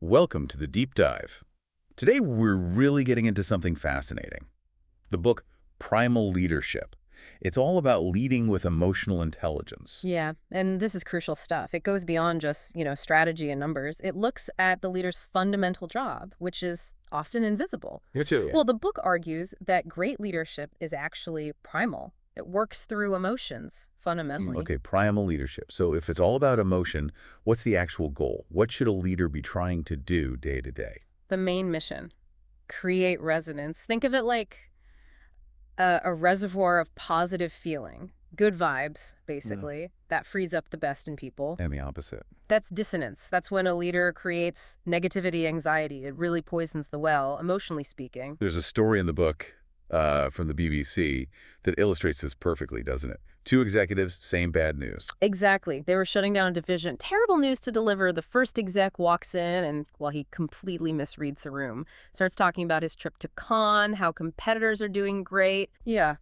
Welcome to the Deep Dive. Today we're really getting into something fascinating. The book Primal Leadership. It's all about leading with emotional intelligence. Yeah, and this is crucial stuff. It goes beyond just, strategy and numbers. It looks at the leader's fundamental job, which is often invisible. You too. Well, the book argues that great leadership is actually primal. It works through emotions, fundamentally. Okay, primal leadership. So if it's all about emotion, what's the actual goal? What should a leader be trying to do day to day? The main mission, create resonance. Think of it like a reservoir of positive feeling, good vibes, basically, that frees up the best in people. And the opposite. That's dissonance. That's when a leader creates negativity, anxiety. It really poisons the well, emotionally speaking. There's a story in the book from the BBC that illustrates this perfectly, doesn't it? Two executives, same bad news. Exactly. They were shutting down a division. Terrible news to deliver. The first exec walks in and, well, he completely misreads the room. Starts talking about his trip to Cannes, how competitors are doing great. Yeah.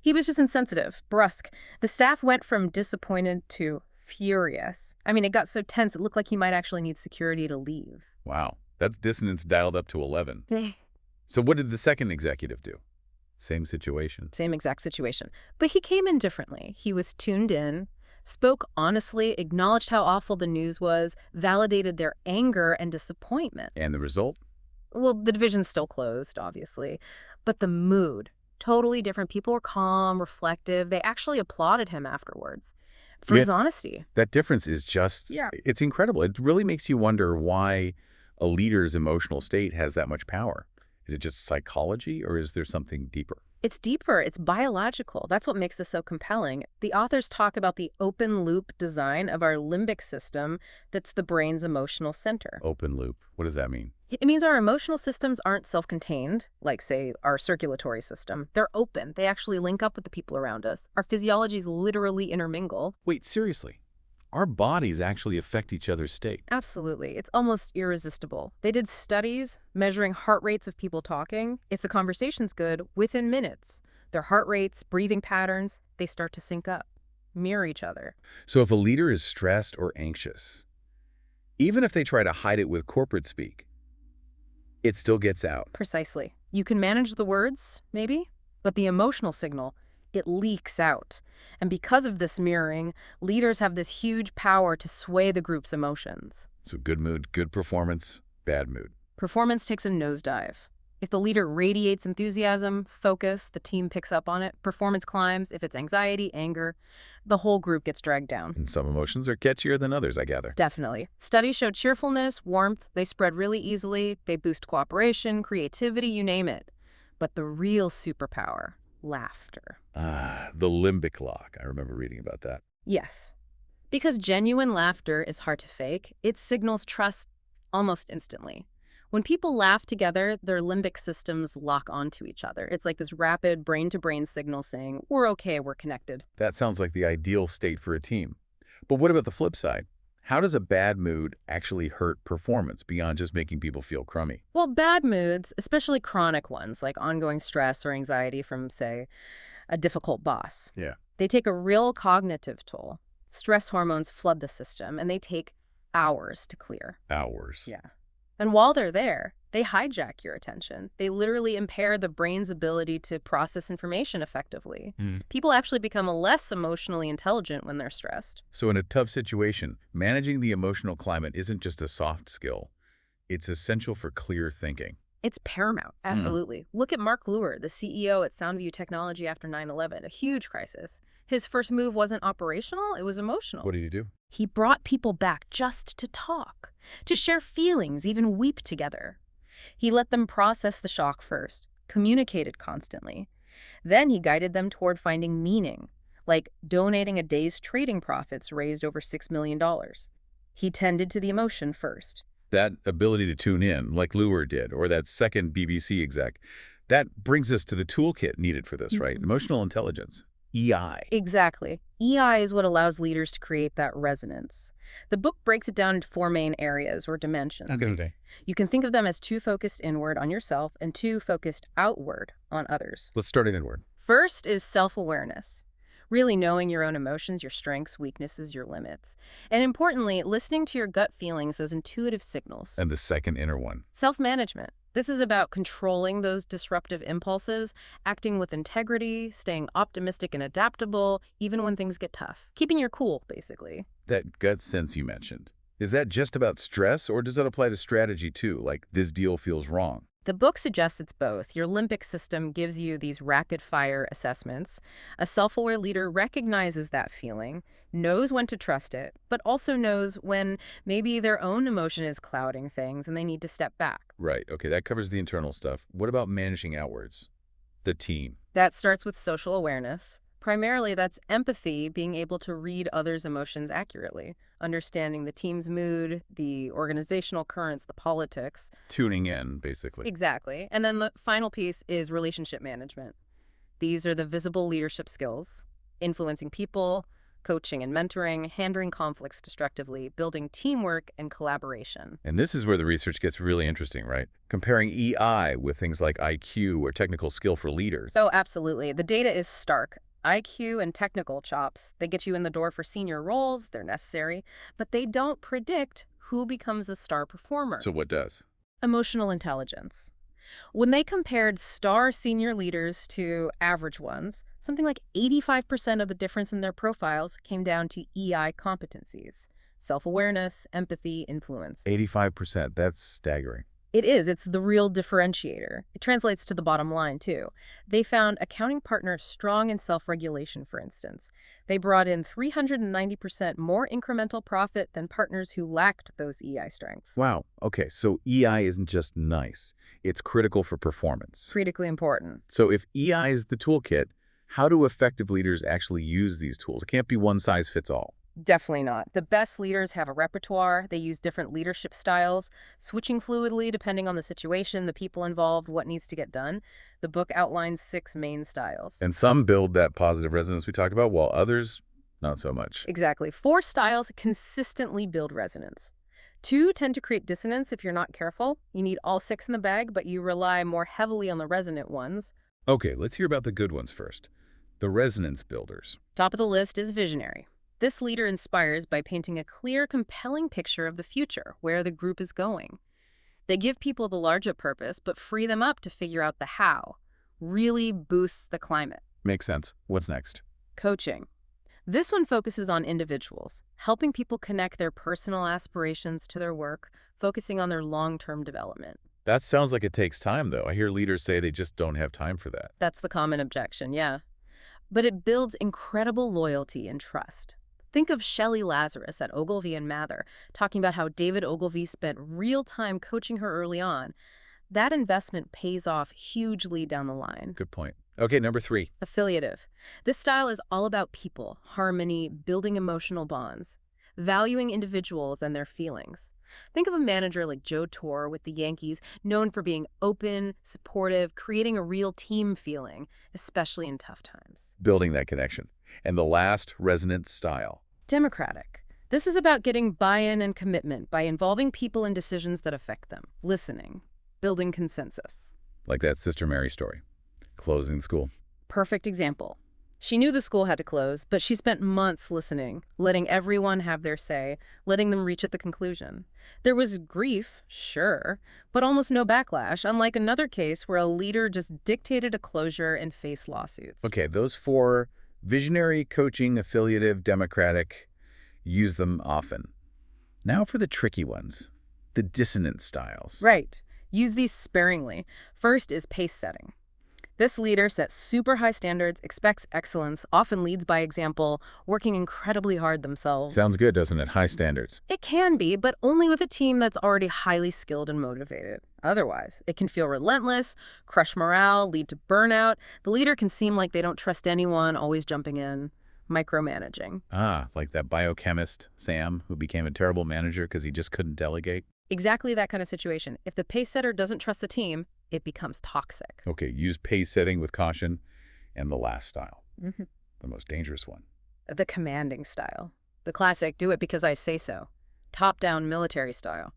He was just insensitive, brusque. The staff went from disappointed to furious. I mean, it got so tense, it looked like he might actually need security to leave. Wow, that's dissonance dialed up to 11. So what did the second executive do? Same situation. Same exact situation. But he came in differently. He was tuned in, spoke honestly, acknowledged how awful the news was, validated their anger and disappointment. And the result? Well, the division's still closed, obviously. But the mood, totally different. People were calm, reflective. They actually applauded him afterwards for his honesty. That difference is just, it's incredible. It really makes you wonder why a leader's emotional state has that much power. Is it just psychology, or is there something deeper? It's deeper. It's biological. That's what makes this so compelling. The authors talk about the open loop design of our limbic system that's the brain's emotional center. Open loop. What does that mean? It means our emotional systems aren't self-contained, like, say, our circulatory system. They're open. They actually link up with the people around us. Our physiologies literally intermingle. Wait, seriously? Our bodies actually affect each other's state? Absolutely. It's almost irresistible. They did studies measuring heart rates of people talking. If the conversation's good, within minutes, their heart rates, breathing patterns, they start to sync up, mirror each other. So if a leader is stressed or anxious, even if they try to hide it with corporate speak, it still gets out. Precisely. You can manage the words, maybe, but the emotional signal, it leaks out. And because of this mirroring, leaders have this huge power to sway the group's emotions. So good mood, good performance, bad mood. Performance takes a nosedive. If the leader radiates enthusiasm, focus, the team picks up on it. Performance climbs. If it's anxiety, anger, the whole group gets dragged down. And some emotions are catchier than others, I gather. Definitely. Studies show cheerfulness, warmth, they spread really easily. They boost cooperation, creativity, you name it. But the real superpower, laughter. The limbic lock. I remember reading about that. Yes. Because genuine laughter is hard to fake, it signals trust almost instantly. When people laugh together, their limbic systems lock onto each other. It's like this rapid brain-to-brain signal saying, we're okay, we're connected. That sounds like the ideal state for a team. But what about the flip side? How does a bad mood actually hurt performance beyond just making people feel crummy? Well, bad moods, especially chronic ones, like ongoing stress or anxiety from, say, a difficult boss. Yeah. They take a real cognitive toll. Stress hormones flood the system, and they take hours to clear. Hours. Yeah. And while they're there, they hijack your attention. They literally impair the brain's ability to process information effectively. People actually become less emotionally intelligent when they're stressed. So in a tough situation, managing the emotional climate isn't just a soft skill. It's essential for clear thinking. It's paramount, absolutely. Look at Mark Luer, the CEO at Soundview Technology after 9/11, a huge crisis. His first move wasn't operational, it was emotional. What did he do? He brought people back just to talk, to share feelings, even weep together. He let them process the shock first, communicated constantly. Then he guided them toward finding meaning, like donating a day's trading profits raised over $6 million. He tended to the emotion first. That ability to tune in, like Luer did, or that second BBC exec, that brings us to the toolkit needed for this, right? Emotional intelligence, EI. Exactly. EI is what allows leaders to create that resonance. The book breaks it down into 4 main areas or dimensions. Okay. You can think of them as 2 focused inward on yourself and 2 focused outward on others. Let's start it inward. First is self-awareness. Really knowing your own emotions, your strengths, weaknesses, your limits. And importantly, listening to your gut feelings, those intuitive signals. And the second inner one. Self-management. This is about controlling those disruptive impulses, acting with integrity, staying optimistic and adaptable, even when things get tough. Keeping your cool, basically. That gut sense you mentioned. Is that just about stress, or does that apply to strategy too, like this deal feels wrong? The book suggests it's both. Your limbic system gives you these rapid-fire assessments. A self-aware leader recognizes that feeling, knows when to trust it, but also knows when maybe their own emotion is clouding things and they need to step back. Right, okay, that covers the internal stuff. What about managing outwards? The team. That starts with social awareness. Primarily, that's empathy, being able to read others' emotions accurately, understanding the team's mood, the organizational currents, the politics. Tuning in, basically. Exactly. And then the final piece is relationship management. These are the visible leadership skills: influencing people, coaching and mentoring, handling conflicts destructively, building teamwork and collaboration. And this is where the research gets really interesting, right? Comparing EI with things like IQ or technical skill for leaders. So absolutely. The data is stark. IQ and technical chops, they get you in the door for senior roles, they're necessary, but they don't predict who becomes a star performer. So what does? Emotional intelligence. When they compared star senior leaders to average ones, something like 85% of the difference in their profiles came down to EI competencies: self-awareness, empathy, influence. 85%, that's staggering. It is. It's the real differentiator. It translates to the bottom line, too. They found accounting partners strong in self-regulation, for instance. They brought in 390% more incremental profit than partners who lacked those EI strengths. Wow, okay, so EI isn't just nice. It's critical for performance. Critically important. So if EI is the toolkit, how do effective leaders actually use these tools? It can't be one size fits all. Definitely not. The best leaders have a repertoire. They use different leadership styles, switching fluidly depending on the situation, the people involved, what needs to get done. The book outlines 6 main styles. And some build that positive resonance we talked about, while others, not so much. Exactly. 4 styles consistently build resonance. 2 tend to create dissonance if you're not careful. You need all 6 in the bag, but you rely more heavily on the resonant ones. Okay, let's hear about the good ones first. The resonance builders. Top of the list is visionary. This leader inspires by painting a clear, compelling picture of the future, where the group is going. They give people the larger purpose, but free them up to figure out the how. Really boosts the climate. Makes sense. What's next? Coaching. This one focuses on individuals, helping people connect their personal aspirations to their work, focusing on their long-term development. That sounds like it takes time, though. I hear leaders say they just don't have time for that. That's the common objection, yeah. But it builds incredible loyalty and trust. Think of Shelley Lazarus at Ogilvy and Mather, talking about how David Ogilvy spent real time coaching her early on. That investment pays off hugely down the line. Good point. Okay, number 3. Affiliative. This style is all about people, harmony, building emotional bonds, valuing individuals and their feelings. Think of a manager like Joe Torre with the Yankees, known for being open, supportive, creating a real team feeling, especially in tough times. Building that connection. And the last, resonant style. Democratic. This is about getting buy-in and commitment by involving people in decisions that affect them, listening, building consensus. Like that Sister Mary story. Closing school. Perfect example. She knew the school had to close, but she spent months listening, letting everyone have their say, letting them reach at the conclusion. There was grief, sure, but almost no backlash, unlike another case where a leader just dictated a closure and faced lawsuits. Okay, those 4, visionary, coaching, affiliative, democratic, use them often. Now for the tricky ones, the dissonant styles. Right. Use these sparingly. First is pace setting. This leader sets super high standards, expects excellence, often leads by example, working incredibly hard themselves. Sounds good, doesn't it? High standards. It can be, but only with a team that's already highly skilled and motivated. Otherwise, it can feel relentless, crush morale, lead to burnout. The leader can seem like they don't trust anyone, always jumping in, micromanaging. Ah, like that biochemist, Sam, who became a terrible manager because he just couldn't delegate. Exactly that kind of situation. If the pace setter doesn't trust the team, it becomes toxic. Okay, use pace setting with caution. And the last style, Mm-hmm. the most dangerous one. The commanding style. The classic, do it because I say so. Top-down military style.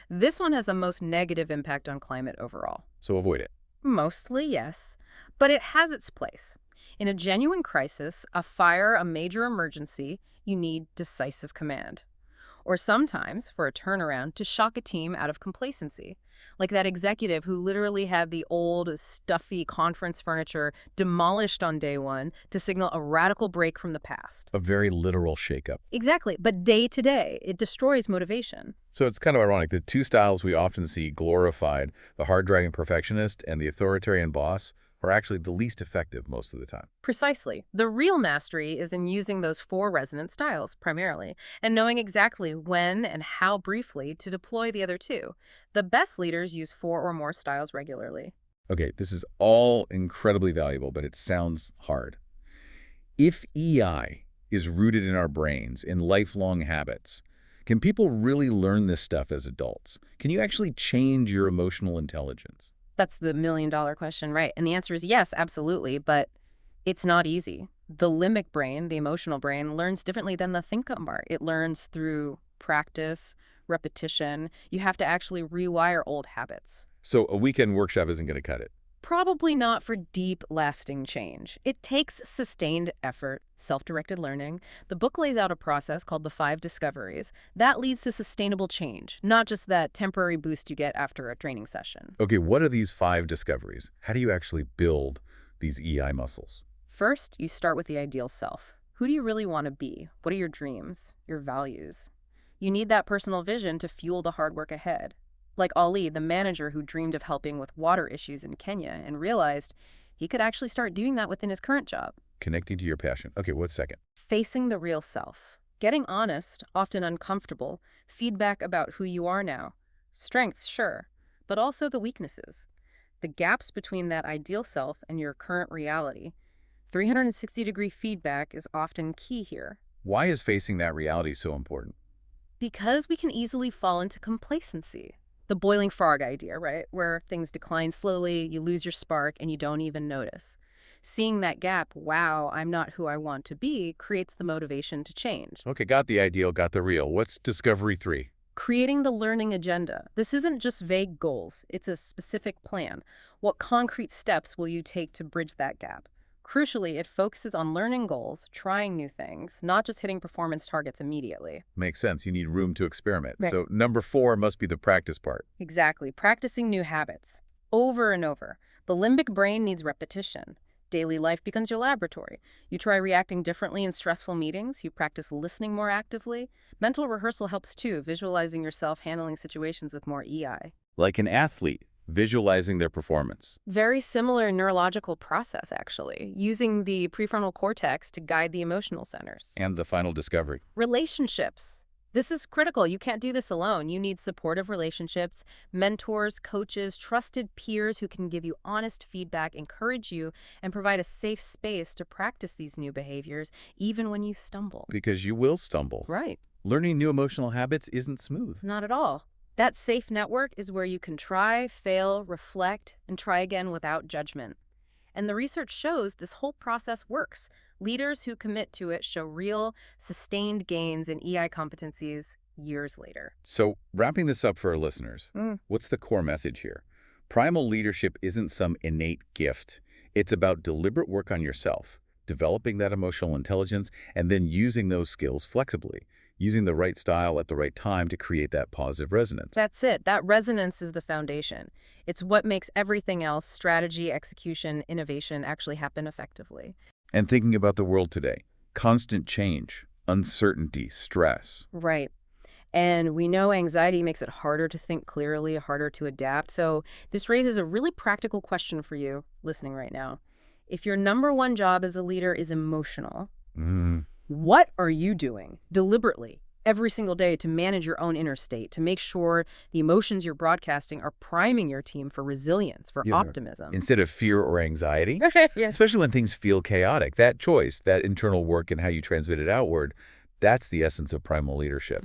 This one has the most negative impact on climate overall. So avoid it. Mostly, yes. But it has its place. In a genuine crisis, a fire, a major emergency, you need decisive command. Or sometimes, for a turnaround, to shock a team out of complacency. Like that executive who literally had the old, stuffy conference furniture demolished on day one to signal a radical break from the past. A very literal shakeup. Exactly, but day to day, it destroys motivation. So it's kind of ironic. The two styles we often see glorified, the hard-driving perfectionist and the authoritarian boss, are actually the least effective most of the time. Precisely. The real mastery is in using those 4 resonant styles, primarily, and knowing exactly when and how briefly to deploy the other 2. The best leaders use 4 or more styles regularly. Okay, this is all incredibly valuable, but it sounds hard. If EI is rooted in our brains, in lifelong habits, can people really learn this stuff as adults? Can you actually change your emotional intelligence? That's the million-dollar question, right? And the answer is yes, absolutely, but it's not easy. The limbic brain, the emotional brain, learns differently than the think-up part. It learns through practice, repetition. You have to actually rewire old habits. So a weekend workshop isn't going to cut it. Probably not for deep, lasting change. It takes sustained effort, self-directed learning. The book lays out a process called the 5 discoveries. That leads to sustainable change, not just that temporary boost you get after a training session. Okay, what are these 5 discoveries? How do you actually build these EI muscles? First, you start with the ideal self. Who do you really want to be? What are your dreams, your values? You need that personal vision to fuel the hard work ahead. Like Ali, the manager who dreamed of helping with water issues in Kenya and realized he could actually start doing that within his current job. Connecting to your passion. Okay, what's second? Facing the real self. Getting honest, often uncomfortable, feedback about who you are now. Strengths, sure, but also the weaknesses. The gaps between that ideal self and your current reality. 360-degree feedback is often key here. Why is facing that reality so important? Because we can easily fall into complacency. The boiling frog idea, right? Where things decline slowly, you lose your spark, and you don't even notice. Seeing that gap, wow, I'm not who I want to be, creates the motivation to change. Okay, got the ideal, got the real. What's discovery 3? Creating the learning agenda. This isn't just vague goals. It's a specific plan. What concrete steps will you take to bridge that gap? Crucially, it focuses on learning goals, trying new things, not just hitting performance targets immediately. Makes sense. You need room to experiment. Right. So number 4 must be the practice part. Exactly. Practicing new habits. Over and over. The limbic brain needs repetition. Daily life becomes your laboratory. You try reacting differently in stressful meetings. You practice listening more actively. Mental rehearsal helps too, visualizing yourself handling situations with more EI. Like an athlete, visualizing their performance. Very similar neurological process, actually, using the prefrontal cortex to guide the emotional centers. And the final discovery. Relationships. This is critical. You can't do this alone. You need supportive relationships, mentors, coaches, trusted peers who can give you honest feedback, encourage you, and provide a safe space to practice these new behaviors, even when you stumble. Because you will stumble. Right. Learning new emotional habits isn't smooth. Not at all. That safe network is where you can try, fail, reflect, and try again without judgment. And the research shows this whole process works. Leaders who commit to it show real, sustained gains in EI competencies years later. So, wrapping this up for our listeners, what's the core message here? Primal leadership isn't some innate gift. It's about deliberate work on yourself, developing that emotional intelligence, and then using those skills flexibly, using the right style at the right time to create that positive resonance. That's it. That resonance is the foundation. It's what makes everything else, strategy, execution, innovation, actually happen effectively. And thinking about the world today, constant change, uncertainty, stress. Right. And we know anxiety makes it harder to think clearly, harder to adapt. So this raises a really practical question for you listening right now. If your number one job as a leader is emotional, what are you doing deliberately every single day to manage your own inner state, to make sure the emotions you're broadcasting are priming your team for resilience, for optimism? Instead of fear or anxiety, Yeah. especially when things feel chaotic. That choice, that internal work and how you transmit it outward, that's the essence of primal leadership.